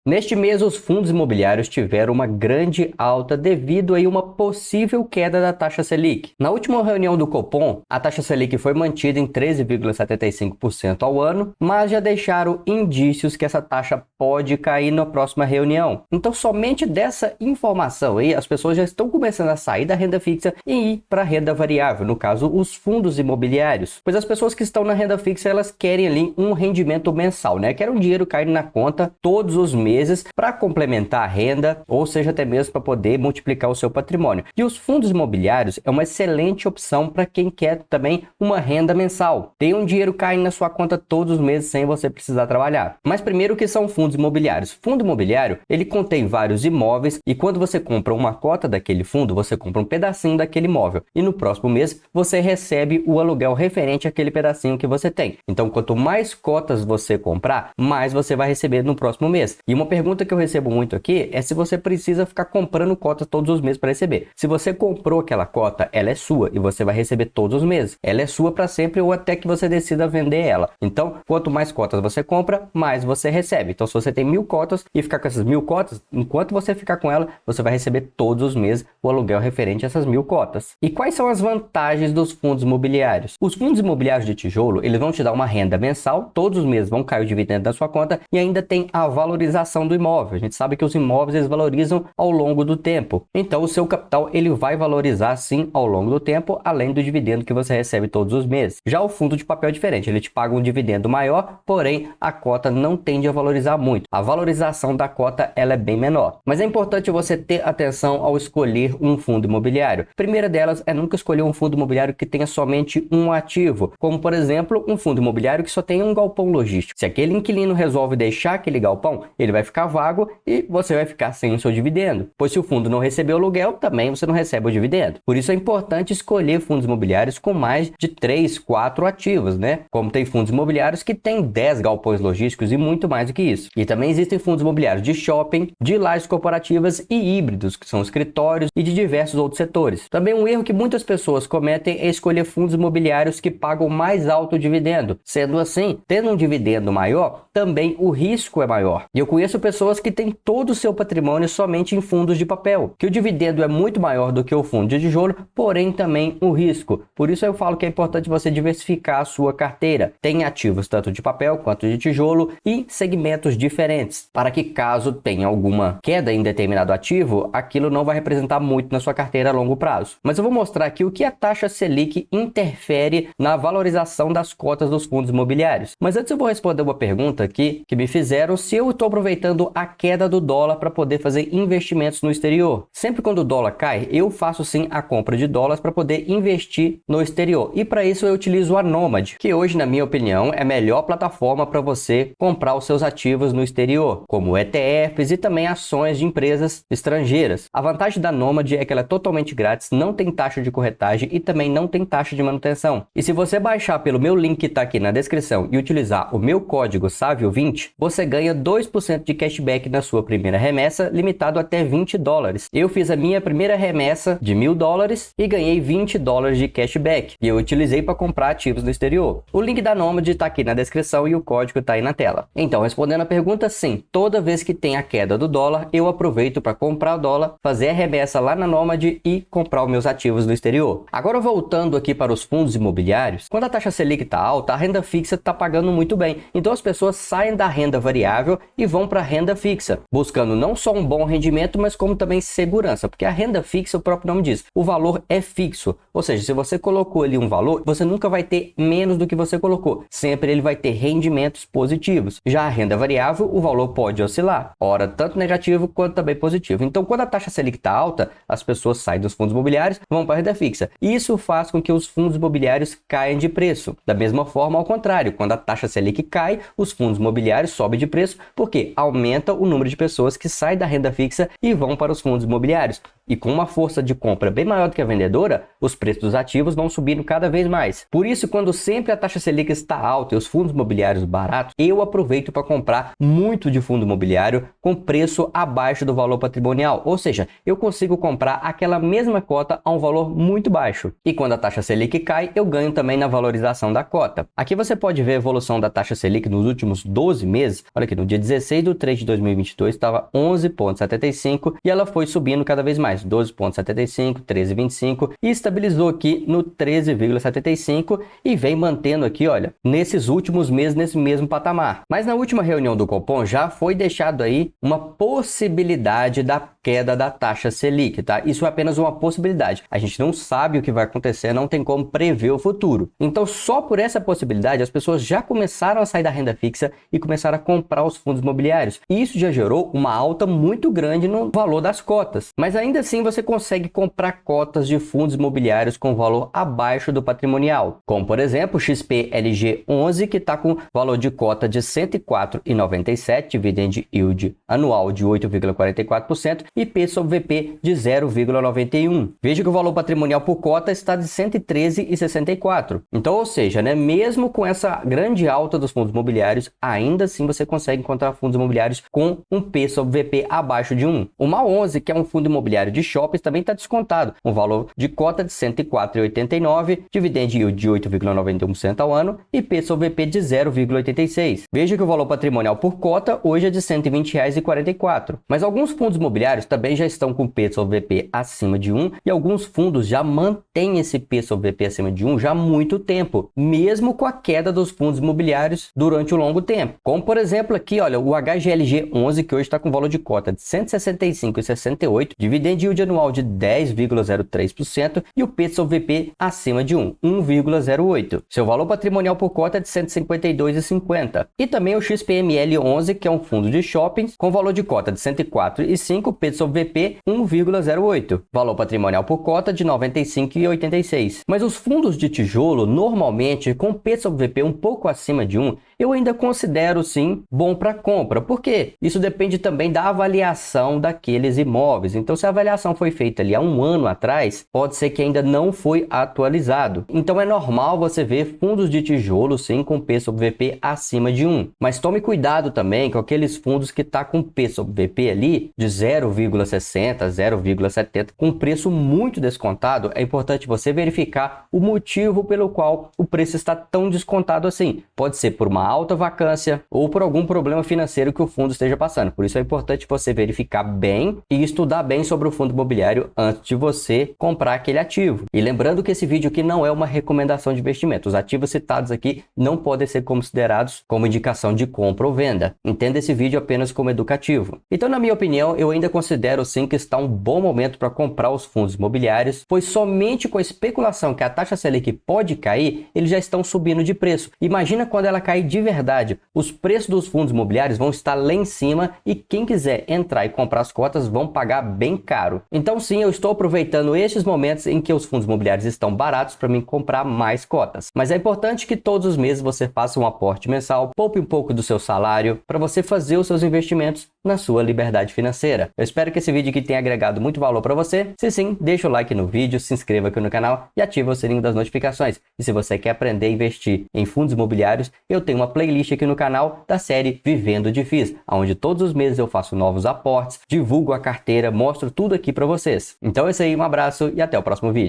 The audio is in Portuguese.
Neste mês, os fundos imobiliários tiveram uma grande alta devido a uma possível queda da taxa Selic. Na última reunião do Copom, a taxa Selic foi mantida em 13,75% ao ano, mas já deixaram indícios que essa taxa pode cair na próxima reunião. Então, somente dessa informação aí, as pessoas já estão começando a sair da renda fixa e ir para a renda variável, no caso, os fundos imobiliários. Pois as pessoas que estão na renda fixa, elas querem ali um rendimento mensal, né? Querem um dinheiro cair na conta todos os meses para complementar a renda, ou seja, até mesmo para poder multiplicar o seu patrimônio. E os fundos imobiliários é uma excelente opção para quem quer também uma renda mensal. Tem um dinheiro caindo na sua conta todos os meses sem você precisar trabalhar. Mas primeiro, o que são fundos imobiliários? Fundo imobiliário, ele contém vários imóveis e quando você compra uma cota daquele fundo, você compra um pedacinho daquele imóvel. E no próximo mês, você recebe o aluguel referente àquele pedacinho que você tem. Então, quanto mais cotas você comprar, mais você vai receber no próximo mês. E uma pergunta que eu recebo muito aqui é se você precisa ficar comprando cotas todos os meses para receber. Se você comprou aquela cota, ela é sua e você vai receber todos os meses. Ela é sua para sempre ou até que você decida vender ela. Então, quanto mais cotas você compra, mais você recebe. Então, se você tem 1.000 cotas e ficar com essas 1.000 cotas, enquanto você ficar com ela, você vai receber todos os meses o aluguel referente a essas 1.000 cotas. E quais são as vantagens dos fundos imobiliários? Os fundos imobiliários de tijolo, eles vão te dar uma renda mensal, todos os meses vão cair o dividendo da sua conta e ainda tem a valorização do imóvel. A gente sabe que os imóveis eles valorizam ao longo do tempo. Então, o seu capital ele vai valorizar sim ao longo do tempo, além do dividendo que você recebe todos os meses. Já o fundo de papel é diferente, ele te paga um dividendo maior, porém a cota não tende a valorizar muito. A valorização da cota ela é bem menor. Mas é importante você ter atenção ao escolher um fundo imobiliário. A primeira delas é nunca escolher um fundo imobiliário que tenha somente um ativo, como por exemplo, um fundo imobiliário que só tem um galpão logístico. Se aquele inquilino resolve deixar aquele galpão, ele vai ficar vago e você vai ficar sem o seu dividendo. Pois se o fundo não receber o aluguel, também você não recebe o dividendo. Por isso é importante escolher fundos imobiliários com mais de 3, 4 ativos, né? Como tem fundos imobiliários que têm 10 galpões logísticos e muito mais do que isso. E também existem fundos imobiliários de shopping, de lajes corporativas e híbridos, que são escritórios e de diversos outros setores. Também um erro que muitas pessoas cometem é escolher fundos imobiliários que pagam mais alto dividendo. Sendo assim, tendo um dividendo maior, também o risco é maior. E eu conheço pessoas que têm todo o seu patrimônio somente em fundos de papel, que o dividendo é muito maior do que o fundo de tijolo, porém também o risco. Por isso eu falo que é importante você diversificar a sua carteira. Tem ativos tanto de papel quanto de tijolo e segmentos diferentes, para que caso tenha alguma queda em determinado ativo, aquilo não vai representar muito na sua carteira a longo prazo. Mas eu vou mostrar aqui o que a taxa Selic interfere na valorização das cotas dos fundos imobiliários. Mas antes eu vou responder uma pergunta aqui que me fizeram se eu estou aproveitando a queda do dólar para poder fazer investimentos no exterior. Sempre quando o dólar cai, eu faço sim a compra de dólares para poder investir no exterior. E para isso eu utilizo a Nomad, que hoje, na minha opinião, é a melhor plataforma para você comprar os seus ativos no exterior, como ETFs e também ações de empresas estrangeiras. A vantagem da Nomad é que ela é totalmente grátis, não tem taxa de corretagem e também não tem taxa de manutenção. E se você baixar pelo meu link que está aqui na descrição e utilizar o meu código SAVIO20, você ganha 2% de cashback na sua primeira remessa, limitado até $20. Eu fiz a minha primeira remessa de $1.000 e ganhei $20 de cashback. E eu utilizei para comprar ativos no exterior. O link da Nomad está aqui na descrição e o código está aí na tela. Então, respondendo a pergunta, sim, toda vez que tem a queda do dólar, eu aproveito para comprar o dólar, fazer a remessa lá na Nomad e comprar os meus ativos no exterior. Agora, voltando aqui para os fundos imobiliários, quando a taxa Selic está alta, a renda fixa está pagando muito bem. Então, as pessoas saem da renda variável e vão para a renda fixa, buscando não só um bom rendimento, mas como também segurança, porque a renda fixa, o próprio nome diz, o valor é fixo, ou seja, se você colocou ali um valor, você nunca vai ter menos do que você colocou, sempre ele vai ter rendimentos positivos. Já a renda variável, o valor pode oscilar, ora tanto negativo quanto também positivo. Então, quando a taxa Selic está alta, as pessoas saem dos fundos imobiliários, vão para a renda fixa. Isso faz com que os fundos imobiliários caiam de preço. Da mesma forma, ao contrário, quando a taxa Selic cai, os fundos imobiliários sobem de preço, porque aumenta o número de pessoas que saem da renda fixa e vão para os fundos imobiliários. e com uma força de compra bem maior do que a vendedora, os preços dos ativos vão subindo cada vez mais. Por isso, quando sempre a taxa Selic está alta e os fundos imobiliários baratos, eu aproveito para comprar muito de fundo imobiliário com preço abaixo do valor patrimonial, ou seja, eu consigo comprar aquela mesma cota a um valor muito baixo. E quando a taxa Selic cai, eu ganho também na valorização da cota. Aqui você pode ver a evolução da taxa Selic nos últimos 12 meses. Olha aqui, no dia 16 de 3 de 2022 estava 11,75 e ela foi subindo cada vez mais, 12,75, 13,25 e estabilizou aqui no 13,75 e vem mantendo aqui, olha, nesses últimos meses, nesse mesmo patamar. Mas na última reunião do Copom já foi deixado aí uma possibilidade da queda da taxa Selic, tá? Isso é apenas uma possibilidade. A gente não sabe o que vai acontecer, não tem como prever o futuro. Então, só por essa possibilidade, as pessoas já começaram a sair da renda fixa e começaram a comprar os fundos imobiliários. E isso já gerou uma alta muito grande no valor das cotas. Mas ainda assim, você consegue comprar cotas de fundos imobiliários com valor abaixo do patrimonial. Como, por exemplo, o XPLG11, que está com valor de cota de R$ 104,97, dividend yield anual de 8,44% e P sobre VP de 0,91. Veja que o valor patrimonial por cota está de R$ 113,64. Então, ou seja, né, mesmo com essa grande alta dos fundos imobiliários, ainda assim você consegue encontrar fundos imobiliários com um P sobre VP abaixo de 1. O MA11, que é um fundo imobiliário de shoppings, também está descontado. Um valor de cota de R$ 104,89, dividend yield de 8,91% ao ano e P sobre VP de 0,86. Veja que o valor patrimonial por cota hoje é de R$ 120,44. Mas alguns fundos imobiliários também já estão com P sobre VP acima de 1 e alguns fundos já mantêm esse P sobre VP acima de 1 já há muito tempo, mesmo com a queda dos fundos imobiliários durante um longo tempo. Como, por exemplo, aqui, olha, o HGLG11, que hoje está com valor de cota de R$ 165,68, dividend yield anual de 10,03% e o P sobre VP acima de 1, 1,08. Seu valor patrimonial por cota é de R$ 152,50. E também o XPML11, que é um fundo de shoppings com valor de cota de 104,5, P sobre VP 1,08. Valor patrimonial por cota de R$ 95,86. Mas os fundos de tijolo, normalmente, com P sobre VP um pouco acima de 1, eu ainda considero sim bom para compra. Por quê? Isso depende também da avaliação daqueles imóveis. Então, se a avaliação foi feita ali há um ano atrás, pode ser que ainda não foi atualizado. Então, é normal você ver fundos de tijolo sim com P sobre VP acima de 1. Mas tome cuidado também com aqueles fundos que tá com P sobre VP ali de 0,60, 0,70, com preço muito descontado. É importante você verificar o motivo pelo qual o preço está tão descontado assim. Pode ser por uma alta vacância ou por algum problema financeiro que o fundo esteja passando. Por isso é importante você verificar bem e estudar bem sobre o fundo imobiliário antes de você comprar aquele ativo. E lembrando que esse vídeo aqui não é uma recomendação de investimento. Os ativos citados aqui não podem ser considerados como indicação de compra ou venda. Entenda esse vídeo apenas como educativo. Então, na minha opinião, eu ainda considero sim que está um bom momento para comprar os fundos imobiliários, pois somente com a especulação que a taxa Selic pode cair, eles já estão subindo de preço. Imagina quando ela cair de verdade. Os preços dos fundos imobiliários vão estar lá em cima e quem quiser entrar e comprar as cotas vão pagar bem caro. Então sim, eu estou aproveitando estes momentos em que os fundos imobiliários estão baratos para mim comprar mais cotas. Mas é importante que todos os meses você faça um aporte mensal, poupe um pouco do seu salário para você fazer os seus investimentos na sua liberdade financeira. Eu espero que esse vídeo aqui tenha agregado muito valor para você. Se sim, deixa o like no vídeo, se inscreva aqui no canal e ative o sininho das notificações. E se você quer aprender a investir em fundos imobiliários, eu tenho uma playlist aqui no canal da série Vivendo de FIIs, onde todos os meses eu faço novos aportes, divulgo a carteira, mostro tudo aqui para vocês. Então é isso aí, um abraço e até o próximo vídeo.